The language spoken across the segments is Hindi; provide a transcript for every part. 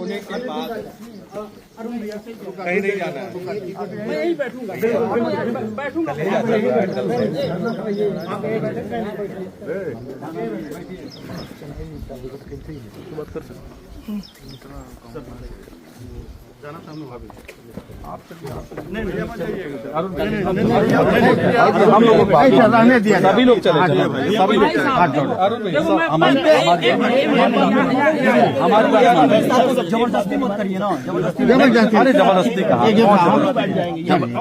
होने के बाद कहीं नहीं जाना है। मैं यही बैठूंगा बैठूंगा बात कर सकते जाना था हमने भाभी आप हम लोग रहने दिया सभी लोग चले सभी लोग जबरदस्ती मत करिए ना जबरदस्ती अरे जबरदस्ती कहा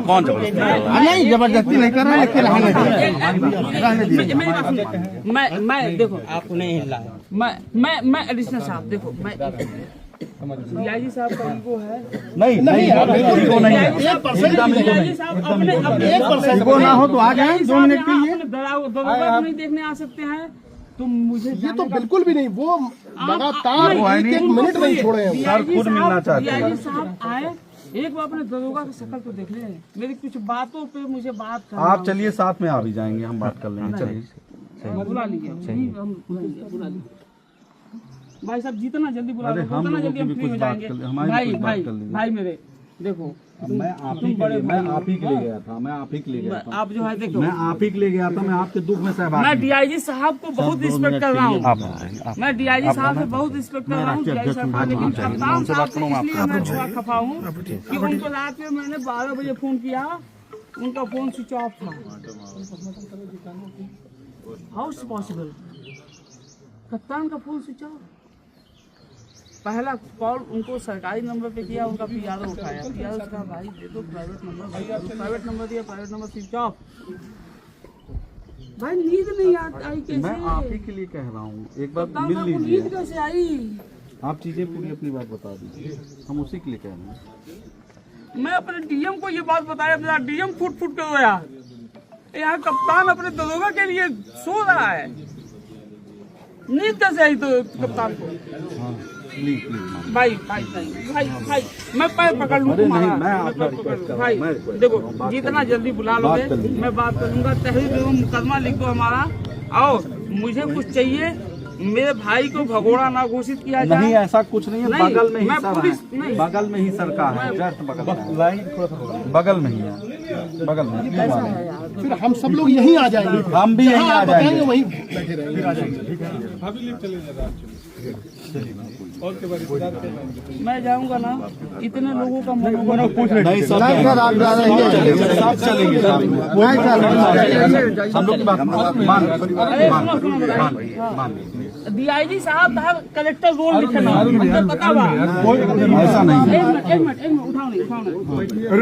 कौन जबरदस्ती नहीं जबरदस्ती नहीं कर रहा है रहने दिया मैं देखो आपको नहीं हिला मैं एडिशनल साहब देखो मैं डीआईजी साहब का इनको है नहीं नहीं इनको नहीं है 1% साहब अपने 1% को ना हो तो आ जाए 2 मिनट के लिए दरोगा नहीं देखने आ सकते हैं तो मुझे ये तो बिल्कुल भी नहीं वो लगातार एक मिनट नहीं छोड़े हैं सर खुद मिलना चाहते हैं डीआईजी साहब आए एक बार अपने दरोगा की शक्ल तो देख लें मेरी कुछ बातों पे मुझे बात करना आप चलिए साथ में आ भी जाएंगे हम बात कर लेंगे चलिए बुला लीजिए हम बुला लीजिए भाई साहब जितना जल्दी बुला लो उतना जल्दी हम फ्री हो जाएंगे भाई मेरे देखो मैं आप ही के लिए गया था आप जो है देखो मैं आप ही के लिए गया था मैं आपके दुख में सहभागी मैं डीआईजी साहब को बहुत रिस्पेक्ट कर रहा हूँ मैं डीआईजी साहब से बहुत रिस्पेक्ट कर रहा हूँ डीआईजी साहब लेकिन कप्तान साहब से इसलिए मैं थोड़ा खफा हूँ कि उनको रात में मैंने 12 बजे फोन किया उनका फोन स्विच ऑफ था हाउ इज पॉसिबल कप्तान का फोन स्विच ऑफ पहला कॉल उनको सरकारी नंबर पे किया उनका पीआरओ उठाया पीआरओ कहा भाई दे दो प्राइवेट नंबर दिया प्राइवेट नंबर स्विच ऑफ भाई नींद नहीं आई कैसे मैं आप ही के लिए कह रहा हूँ एक बार मिल लीजिए नींद कैसे आई आप चीजें पूरी अपनी बात बता दीजिए हम उसी के लिए कह रहे हैं मैं अपने डीएम को ये बात बताया मेरा डीएम फुट कर रोया यहाँ कप्तान अपने दरोगा के लिए सो रहा है नींद कैसे आई तो कप्तान को प्लीज भाई मैं पैर पकड़ लूँ तुम्हारा भाई देखो जितना जल्दी बुला लोगे मैं बात करूंगा तहरीर मुकदमा लिख दो हमारा आओ मुझे कुछ चाहिए मेरे भाई को भगोड़ा ना घोषित किया जाए नहीं ऐसा कुछ नहीं है बगल में ही सर है बगल में ही सरकार है जस्ट बगल में ही है बगल में फिर हम सब लोग यहीं आ जाएंगे हम भी यहीं आ जाएंगे वहीं बैठे रहेंगे मैं जाऊंगा ना इतने लोगों का मनोबल नहीं सब चलेंगे हम लोग की बात मान डीआईजी साहब कलेक्टर रोल लिखे ना पता बा ऐसा नहीं है एक मिनट उठाओ नहीं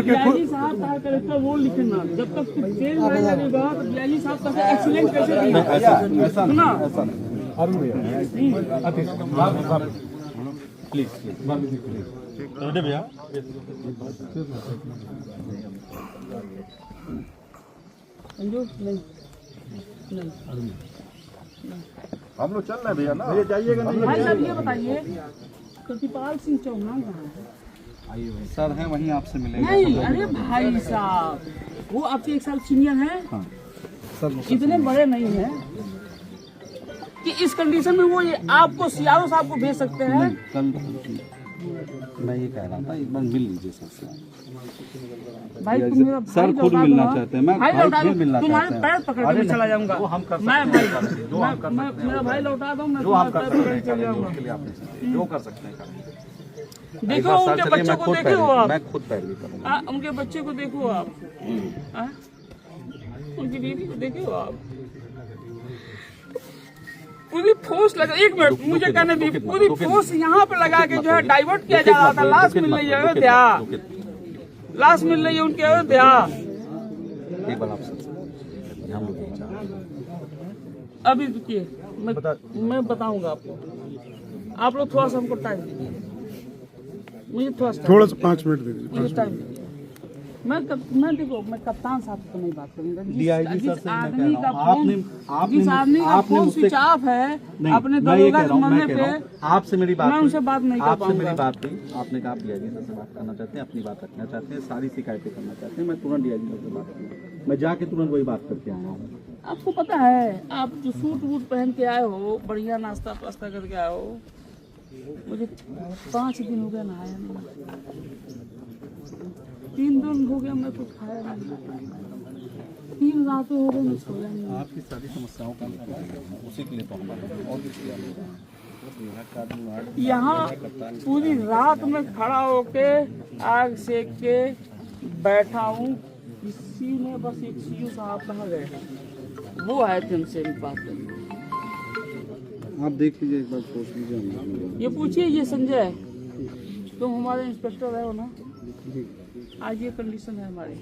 डीआईजी साहब कलेक्टर रोल लिखे ना जब तक कुछ चेंज नहीं लगेगा तो डीआईजी साहब तक एक्सीलेंट कैसे सुना प्लीज भैया हम लोग चल रहे भैया ना जाइएगा भाई साहब ये बताइए प्रतिपाल सिंह चौहान कहाँ है सर हैं वहीं आपसे मिलेंगे नहीं अरे भाई साहब वो आपसे 1 साल सीनियर है इतने बड़े नहीं है कि इस कंडीशन में वो ये आपको सीआरओ साहब को भेज सकते हैं कल मैं ये कह रहा था एक बार मिल लीजिए सर से भाई तुम मेरा सर खुद मिलना चाहते हैं मैं भाई खुद मिलना तुम्हारे चाहते पैर पकड़ के चला जाऊंगा हम कर मैं मेरा भाई लौटा दूं मैं जो आप कर पैर पकड़ सकते के हैं चला जाऊंगा जो कर सकते हैं देखो उनके बच्चे को देखो आप मैं खुद पैरवी करूंगा उनके बच्चे को देखो आप उनकी बीवी को देखो आप पूरी फोर्स लगा 1 मिनट मुझे कहने दी पूरी फोर्स यहाँ पे लगा के जो है डाइवर्ट किया जा रहा था लाश मिल रही है अयोध्या लाश मिल रही है उनके अयोध्या अभी रुकिए मैं बताऊंगा आपको आप लोग थोड़ा सा हमको टाइम दीजिए मुझे थोड़ा सा 5 मिनट दे दीजिए मुझे टाइम दीजिए मैं देखो मैं कप्तान साहब से नहीं बात करूंगा जिस आदमी का फोन स्विच ऑफ है अपने दरोगा के मरने पे आपसे मेरी बात मैं उनसे बात नहीं कर पाऊंगा मेरी बात हुई आपने कहा डीआईजी सर से बात करना चाहते हैं अपनी बात रखना चाहते हैं सारी शिकायतें करना चाहते हैं मैं तुरंत डीआईजी सर से बात करूँगा मैं जाके तुरंत वही बात करके आया हूँ आपको पता है आप जो सूट वूट पहन के आए हो बढ़िया नाश्ता पास्ता करके आए हो मुझे 5 दिन हो गया नहाया नहीं, 3 दिन हो गया मैं कुछ खाया नहीं, 3 रातें हो गई मैं सोया नहीं। आपकी सारी समस्याओं का उसी के लिए तो हमारे और किसी यहाँ पूरी रात में खड़ा होके आग सेक के बैठा हूँ, किसी ने बस एक सीओ साहब कहाँ गए, वो आए थे उनसे बात करने। आप देख लीजिए एक बार, सोच लीजिए। ये पूछिए, ये संजय तुम हमारे इंस्पेक्टर रहे हो ना, आज ये कंडीशन है हमारी।